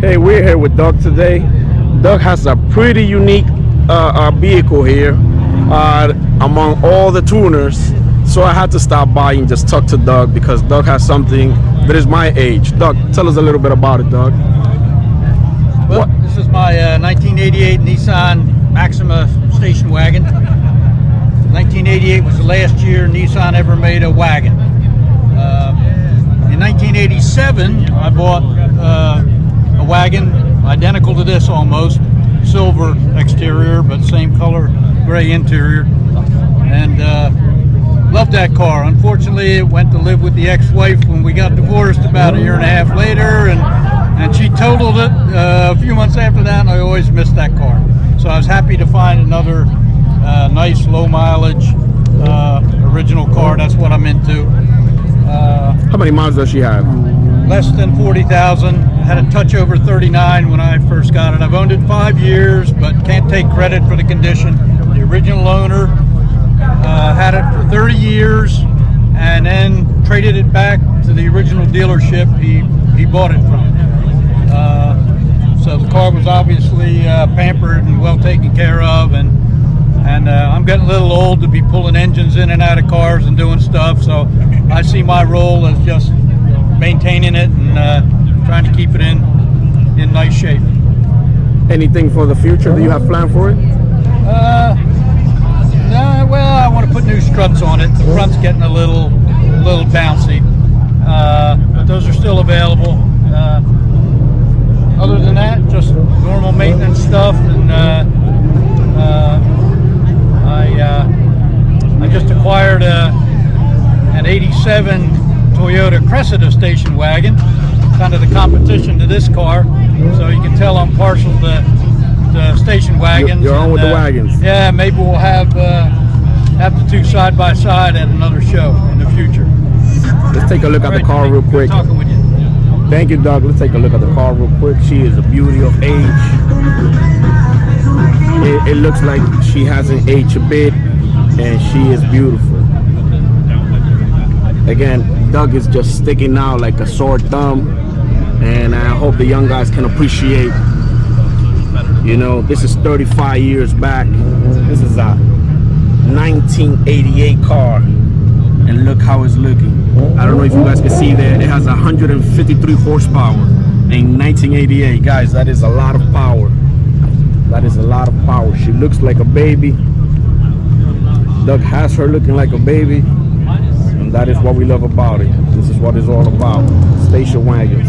Hey, we're here with Doug today. Doug has a pretty unique vehicle here among all the tuners. So I had to stop by and just talk to Doug because Doug has something that is my age. Doug, tell us a little bit about it, Doug. Well, this is my 1988 Nissan Maxima station wagon. 1988 was the last year Nissan ever made a wagon. In 1987, I bought a wagon identical to this almost, silver exterior but same color gray interior, and loved that car. Unfortunately, it went to live with the ex-wife when we got divorced about a year and a half later, and she totaled it a few months after that, and I always missed that car. So I was happy to find another nice low mileage original car. That's what I'm into. How many miles does she have? Less than 40,000. Had a touch over 39 when I first got it. I've owned it 5 years, but can't take credit for the condition. The original owner had it for 30 years and then traded it back to the original dealership he bought it from. So the car was obviously pampered and well taken care of, and I'm getting a little old to be pulling engines in and out of cars and doing stuff, so I see my role as just maintaining it and trying to keep it in nice shape. Anything for the future? Do you have plan for it? Well, I want to put new struts on it. The front's getting a little bouncy, but those are still available. Other than that, just normal maintenance stuff, and I just acquired an 87 Toyota Cressida station wagon, kind of the competition to this car, so you can tell I'm partial to station wagons. You're on with the wagons. Yeah, maybe we'll have the two side by side at another show in the future. Let's take a look at the car real quick. Talking with you. Thank you, Doug. Let's take a look at the car real quick. She is a beauty of age. It looks like she hasn't aged a bit, and she is beautiful. Again, Doug is just sticking out like a sore thumb, and I hope the young guys can appreciate. You know, this is 35 years back. This is a 1988 car, and look how it's looking. I don't know if you guys can see there. It has 153 horsepower in 1988. Guys, that is a lot of power. That is a lot of power. She looks like a baby. Doug has her looking like a baby, and that is what we love about it. This is what it's all about. Station wagons.